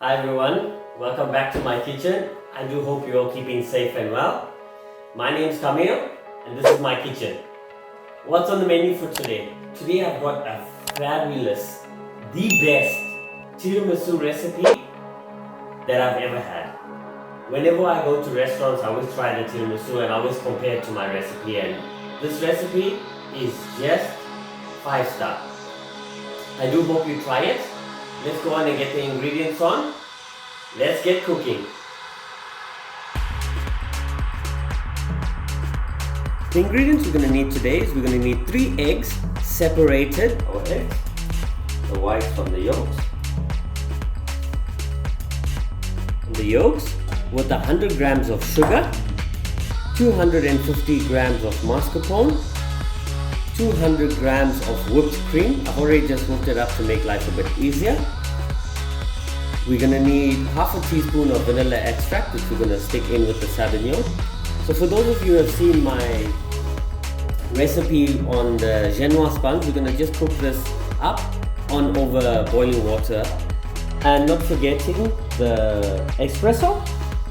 Hi everyone, welcome back to my kitchen. I do hope you're all keeping safe and well. My name is Kameel and this is my kitchen. What's on the menu for today? Today I've got a fabulous, the best tiramisu recipe that I've ever had. Whenever I go to restaurants, I always try the tiramisu and I always compare it to my recipe, and this recipe is just 5-star. I do hope you try it. Let's go on and get the ingredients on. Let's get cooking. The ingredients we're going to need today is we're going to need 3 eggs separated, the whites from the yolks. And the yolks with 100 grams of sugar, 250 grams of mascarpone, 200 grams of whipped cream. I've already just whipped it up to make life a bit easier. We're going to need half a teaspoon of vanilla extract, which we're going to stick in with the Sauvignon. So for those of you who have seen my recipe on the Genoise sponge, we're going to just cook this up on over boiling water, and not forgetting the espresso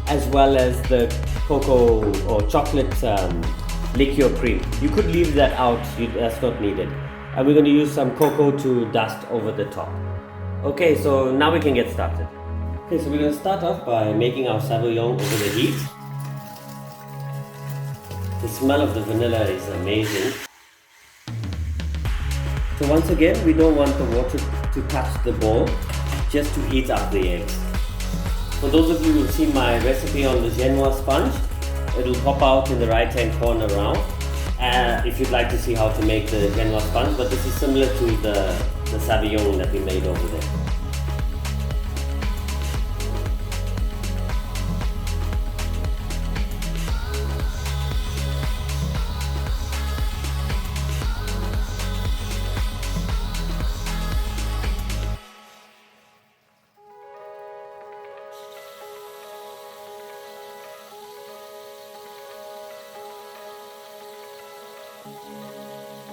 as well as the cocoa or chocolate liqueur cream. You could leave that out, that's not needed. And we're going to use some cocoa to dust over the top. Okay, so now we can get started. Okay, so we're going to start off by making our Sauvignon over the heat. The smell of the vanilla is amazing. So once again, we don't want the water to touch the bowl, just to heat up the eggs. For those of you who've seen my recipe on the Genoise sponge, it'll pop out in the right hand corner around if you'd like to see how to make the Genoise sponge, but this is similar to the Sauvignon that we made over there.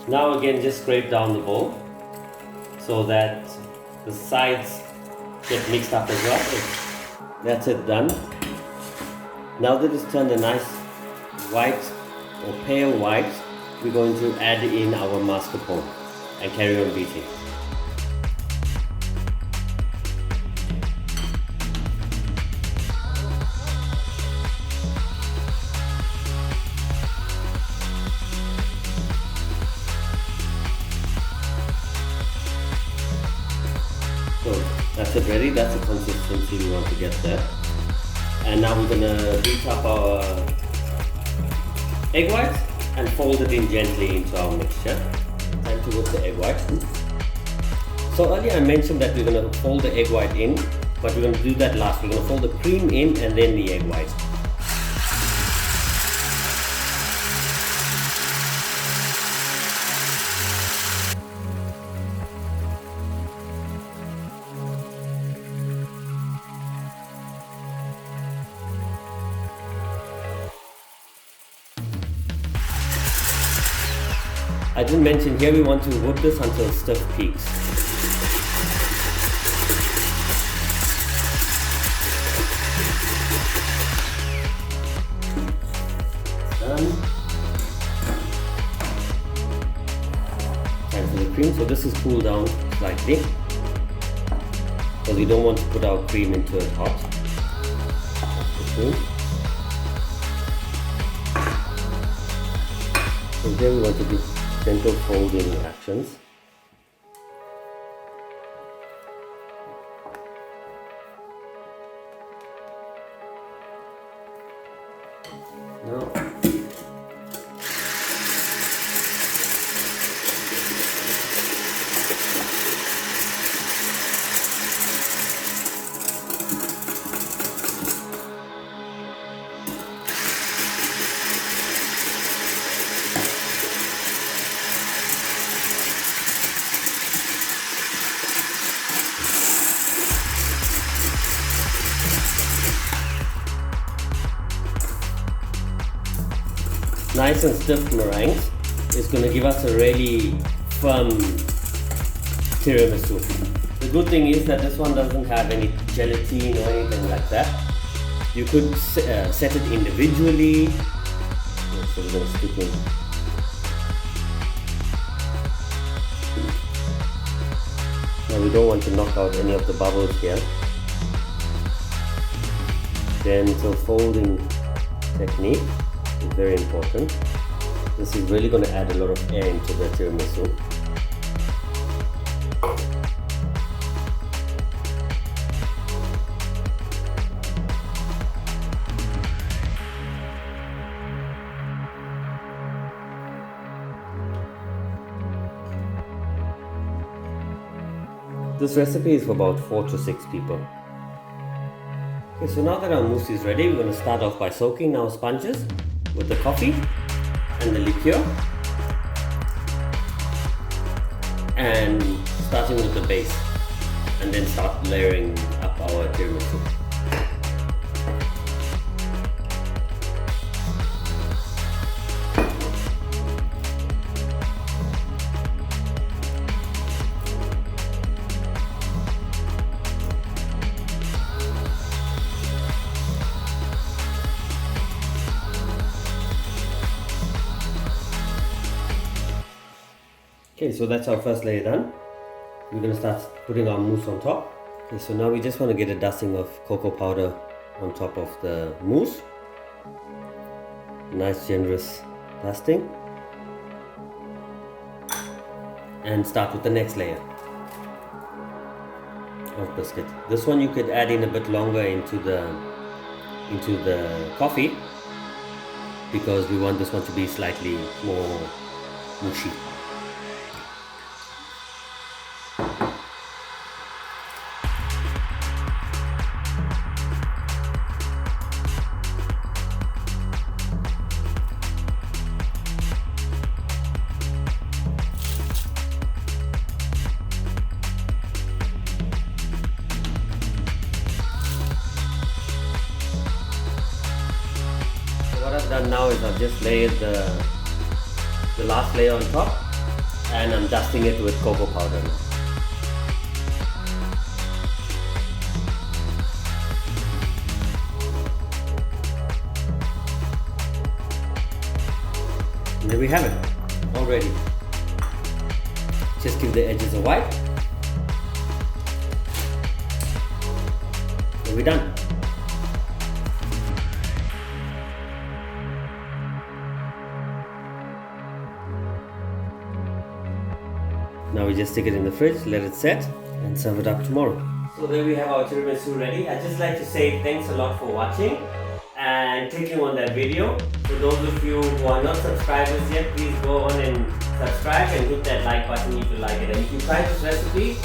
Now again, just scrape down the bowl so that the sides get mixed up as well. That's it, done. Now that it's turned a nice white or pale white, we're going to add in our mascarpone and carry on beating. So that's it ready, that's the consistency we want to get there. And now we're going to beat up our egg whites and fold it in gently into our mixture. Time to whip the egg whites. So earlier I mentioned that we're going to fold the egg white in, but we're going to do that last. We're going to fold the cream in and then the egg whites. I didn't mention here we want to whip this until stiff peaks. Done. Time for the cream. So this is cooled down slightly because we don't want to put our cream into it hot. So here we want to do gentle folding actions. Now, nice and stiff meringues is going to give us a really firm tiramisu. The good thing is that this one doesn't have any gelatine or anything like that. You could set it individually. So we're going to stick in. Now we don't want to knock out any of the bubbles here. Gentle folding technique is very important. This is really going to add a lot of air into the tiramisu. This recipe is for about 4 to 6 people. Okay, so now that our mousse is ready, we're going to start off by soaking our sponges with the coffee and the liqueur, and starting with the base, and then start layering up our tiramisu. Okay, so that's our first layer done. We're going to start putting our mousse on top. Okay, so now we just want to get a dusting of cocoa powder on top of the mousse. Nice generous dusting. And start with the next layer of biscuit. This one you could add in a bit longer into the coffee, because we want this one to be slightly more mushy. What I've done now is I've just layered the last layer on top, and I'm dusting it with cocoa powder now. And there we have it, all ready. Just give the edges a wipe. And we're done. Now we just stick it in the fridge, let it set, and serve it up tomorrow. So there we have our tiramisu ready. I'd just like to say thanks a lot for watching and clicking on that video. For those of you who are not subscribers yet, please go on and subscribe and hit that like button if you like it. And if you try this recipe,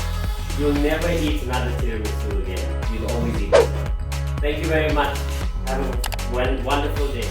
you'll never eat another tiramisu again. You'll always eat it. Thank you very much. Have a wonderful day.